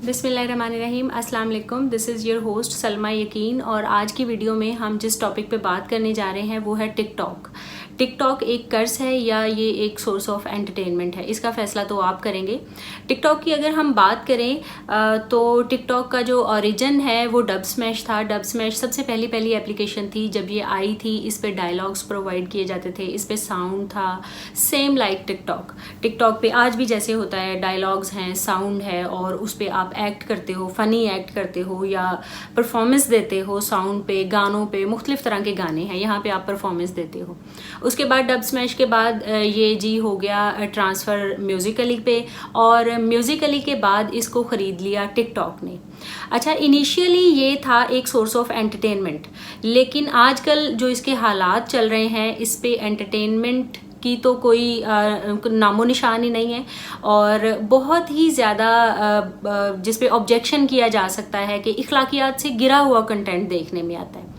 बिस्मिल्लाहिर्रहमानिर्रहीम, अस्सलाम वालेकुम। This is your host Salma यकीन और आज की वीडियो में हम जिस टॉपिक पे बात करने जा रहे हैं वो है टिकटॉक। टिकटॉक एक कर्ज है या ये एक सोर्स ऑफ एंटरटेनमेंट है, इसका फ़ैसला तो आप करेंगे। टिकटॉक की अगर हम बात करें तो टिकटॉक का जो ओरिजिन है वो डब स्मैश था। डब स्मैश सबसे पहली एप्लीकेशन थी जब ये आई थी। इस पे डायलॉग्स प्रोवाइड किए जाते थे, इस पे साउंड था, सेम लाइक टिकटॉक पे आज भी जैसे होता है, डायलॉग्स हैं, साउंड है और उस पे आप एक्ट करते हो, फ़नी एक्ट करते हो या परफॉर्मेंस देते हो। साउंड पे, गानों पे, मुख्तलिफ तरह के गाने हैं, यहाँ पे आप परफॉर्मेंस देते हो। उसके बाद डब स्मैश के बाद ये जी हो गया ट्रांसफ़र म्यूज़िकली पे और म्यूज़िकली के बाद इसको ख़रीद लिया टिकटॉक ने। अच्छा, इनिशियली ये था एक सोर्स ऑफ एंटरटेनमेंट, लेकिन आजकल जो इसके हालात चल रहे हैं इस पे एंटरटेनमेंट की तो कोई नामो निशान ही नहीं है और बहुत ही ज़्यादा जिस पे ऑब्जेक्शन किया जा सकता है कि इखलाकियात से गिरा हुआ कंटेंट देखने में आता है।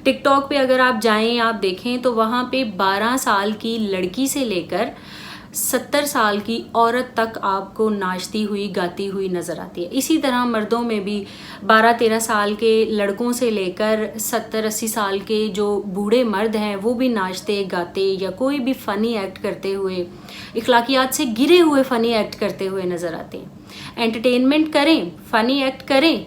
टिकटॉक पे अगर आप जाएं, आप देखें तो वहाँ पे 12 साल की लड़की से लेकर 70 साल की औरत तक आपको नाचती हुई, गाती हुई नज़र आती है। इसी तरह मर्दों में भी 12-13 साल के लड़कों से लेकर 70-80 साल के जो बूढ़े मर्द हैं वो भी नाचते, गाते या कोई भी फ़नी एक्ट करते हुए, इखलाकियात से गिरे हुए फ़नी एक्ट करते हुए नज़र आते हैं। एंटरटेनमेंट करें, फ़नी एक्ट करें,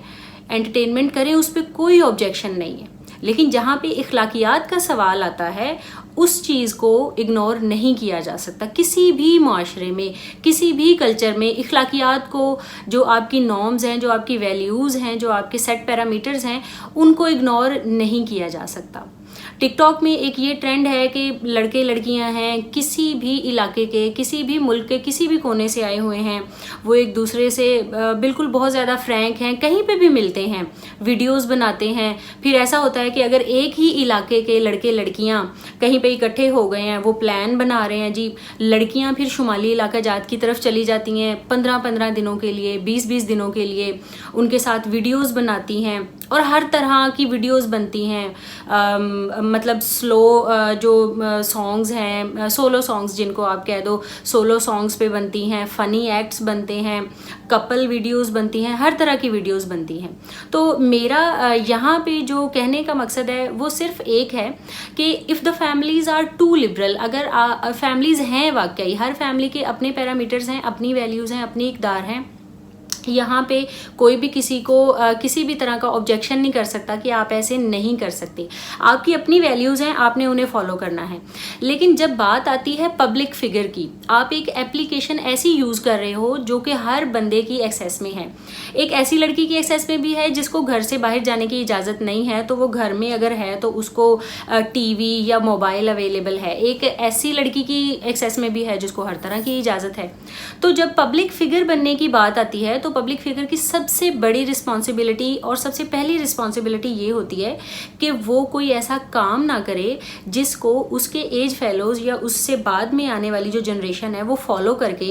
एंटरटेनमेंट करें, उस पर कोई ऑब्जेक्शन नहीं है। लेकिन जहाँ पे इखलाकियात का सवाल आता है उस चीज़ को इग्नोर नहीं किया जा सकता। किसी भी माशरे में, किसी भी कल्चर में इखलाकियात को, जो आपकी नॉर्म्स हैं, जो आपकी वैल्यूज़ हैं, जो आपके सेट पैरामीटर्स हैं, उनको इग्नोर नहीं किया जा सकता। टिकटॉक में एक ये ट्रेंड है कि लड़के लड़कियां हैं, किसी भी इलाके के, किसी भी मुल्क के किसी भी कोने से आए हुए हैं, वो एक दूसरे से बिल्कुल बहुत ज़्यादा फ्रैंक हैं, कहीं पे भी मिलते हैं, वीडियोस बनाते हैं। फिर ऐसा होता है कि अगर एक ही इलाके के लड़के लड़कियां कहीं पे इकट्ठे हो गए हैं, वो प्लान बना रहे हैं जी, लड़कियां फिर शुमाली इलाका जात की तरफ चली जाती हैं 15-15 दिनों के लिए, 20-20 दिनों के लिए, उनके साथ वीडियोस बनाती हैं और हर तरह की वीडियोस बनती हैं। मतलब स्लो जो सॉन्ग्स हैं, सोलो सॉन्ग्स जिनको आप कह दो, सोलो सॉन्ग्स पे बनती हैं, फ़नी एक्ट्स बनते हैं, कपल वीडियोस बनती हैं, हर तरह की वीडियोस बनती हैं। तो मेरा यहाँ पे जो कहने का मकसद है वो सिर्फ एक है कि if the families are too liberal, अगर फैमिलीज़ हैं, वाकई हर फैमिली के अपने पैरामीटर्स हैं, अपनी वैल्यूज़ हैं, अपनी इक़दार हैं, यहाँ पे कोई भी किसी को किसी भी तरह का ऑब्जेक्शन नहीं कर सकता कि आप ऐसे नहीं कर सकते। आपकी अपनी वैल्यूज़ हैं, आपने उन्हें फॉलो करना है। लेकिन जब बात आती है पब्लिक फिगर की, आप एक एप्लीकेशन ऐसी यूज़ कर रहे हो जो कि हर बंदे की एक्सेस में है। एक ऐसी लड़की की एक्सेस में भी है जिसको घर से बाहर जाने की इजाज़त नहीं है, तो वो घर में अगर है तो उसको टीवी या मोबाइल अवेलेबल है। एक ऐसी लड़की की एक्सेस में भी है जिसको हर तरह की इजाज़त है। तो जब पब्लिक फिगर बनने की बात आती है तो पब्लिक फिगर की सबसे बड़ी रिस्पॉन्सिबिलिटी और सबसे पहली रिस्पॉन्सिबिलिटी ये होती है कि वो कोई ऐसा काम ना करे जिसको उसके एज फेलोज या उससे बाद में आने वाली जो जनरेशन है वो फॉलो करके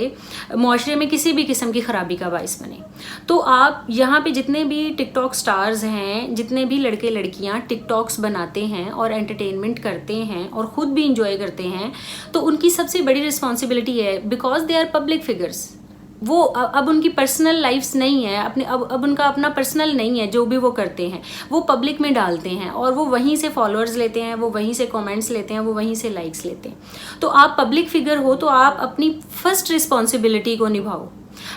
मुआशरे में किसी भी किस्म की खराबी का बाइस बने। तो आप यहाँ पे जितने भी टिकटॉक स्टार्स हैं, जितने भी लड़के लड़कियाँ टिकटॉक्स बनाते हैं और एंटरटेनमेंट करते हैं और ख़ुद भी इंजॉय करते हैं, तो उनकी सबसे बड़ी रिस्पॉन्सिबिलिटी है, because they are public figures. वो अब उनकी पर्सनल लाइफ्स नहीं है, अपने अब उनका अपना पर्सनल नहीं है। जो भी वो करते हैं वो पब्लिक में डालते हैं और वो वहीं से फॉलोअर्स लेते हैं, वो वहीं से कमेंट्स लेते हैं, वो वहीं से लाइक्स लेते हैं। तो आप पब्लिक फिगर हो तो आप अपनी फर्स्ट रिस्पॉन्सिबिलिटी को निभाओ।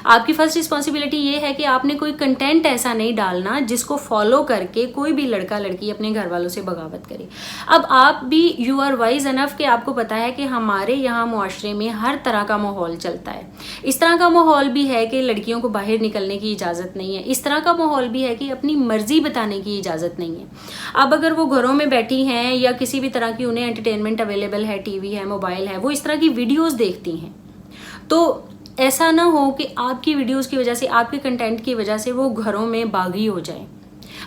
आपकी फर्स्ट रिस्पॉन्सिबिलिटी ये है कि आपने कोई कंटेंट ऐसा नहीं डालना जिसको फॉलो करके कोई भी लड़का लड़की अपने घर वालों से बगावत करे। अब आप भी यू आर वाइज अनफ कि आपको पता है कि हमारे यहाँ मुआशरे में हर तरह का माहौल चलता है। इस तरह का माहौल भी है कि लड़कियों को बाहर निकलने की इजाज़त नहीं है, इस तरह का माहौल भी है कि अपनी मर्जी बताने की इजाज़त नहीं है। अब अगर वो घरों में बैठी हैं या किसी भी तरह की उन्हें एंटरटेनमेंट अवेलेबल है, टीवी है, मोबाइल है, वो इस तरह की वीडियोज़ देखती हैं, तो ऐसा ना हो कि आपकी वीडियोस की वजह से, आपके कंटेंट की वजह से वो घरों में बागी हो जाए,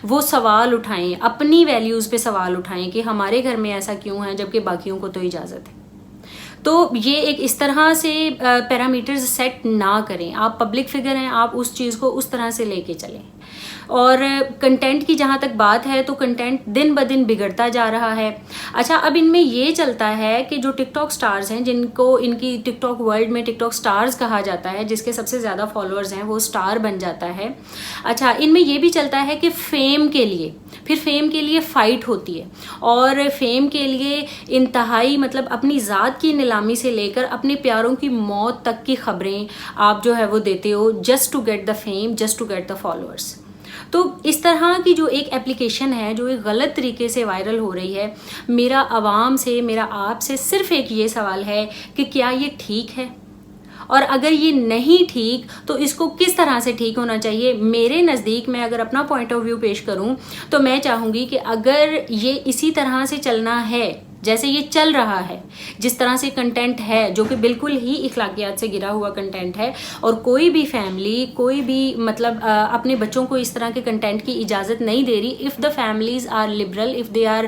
वो सवाल उठाएं, अपनी वैल्यूज़ पे सवाल उठाएं कि हमारे घर में ऐसा क्यों है जबकि बाकियों को तो इजाज़त है। तो ये एक इस तरह से पैरामीटर्स सेट ना करें। आप पब्लिक फिगर हैं, आप उस चीज़ को उस तरह से लेके चलें। और कंटेंट की जहाँ तक बात है तो कंटेंट दिन ब दिन बिगड़ता जा रहा है। अच्छा, अब इनमें ये चलता है कि जो टिकटॉक स्टार्स हैं, जिनको इनकी टिकटॉक वर्ल्ड में टिकटॉक स्टार्स कहा जाता है, जिसके सबसे ज़्यादा फॉलोअर्स हैं वो स्टार बन जाता है। अच्छा, इनमें ये भी चलता है कि फेम के लिए, फिर फेम के लिए फ़ाइट होती है, और फेम के लिए इंतहाई मतलब अपनी ज़ात की नीलामी से लेकर अपने प्यारों की मौत तक की खबरें आप जो है वो देते हो, just to get the fame, just to get the followers. तो इस तरह की जो एक एप्लीकेशन है जो एक गलत तरीके से वायरल हो रही है, मेरा आवाम से, मेरा आपसे सिर्फ एक ये सवाल है कि क्या ये ठीक है, और अगर ये नहीं ठीक तो इसको किस तरह से ठीक होना चाहिए। मेरे नज़दीक मैं अगर अपना पॉइंट ऑफ व्यू पेश करूं तो मैं चाहूँगी कि अगर ये इसी तरह से चलना है जैसे ये चल रहा है, जिस तरह से कंटेंट है जो कि बिल्कुल ही इखलाकियात से गिरा हुआ कंटेंट है, और कोई भी फैमिली, कोई भी मतलब अपने बच्चों को इस तरह के कंटेंट की इजाज़त नहीं दे रही। If the families are liberal, if they are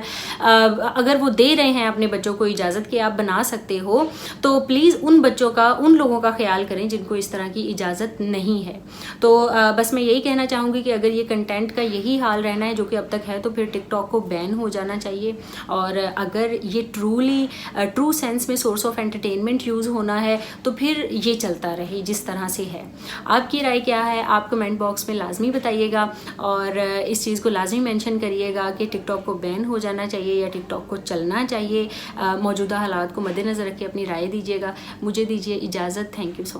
अगर वो दे रहे हैं अपने बच्चों को इजाज़त कि आप बना सकते हो, तो प्लीज़ उन बच्चों का, उन लोगों का ख्याल करें जिनको इस तरह की इजाज़त नहीं है। तो बस मैं यही कहना चाहूँगी कि अगर ये कंटेंट का यही हाल रहना है जो कि अब तक है, तो फिर टिकटॉक को बैन हो जाना चाहिए। और अगर ये ट्रू सेंस में सोर्स ऑफ एंटरटेनमेंट यूज़ होना है तो फिर ये चलता रहे जिस तरह से है। आपकी राय क्या है, आप कमेंट बॉक्स में लाजमी बताइएगा, और इस चीज़ को लाजमी मेंशन करिएगा कि टिकटॉक को बैन हो जाना चाहिए या टिकटॉक को चलना चाहिए। मौजूदा हालात को मद्देनज़र रख के अपनी राय दीजिएगा। मुझे दीजिए इजाज़त। Thank you so much.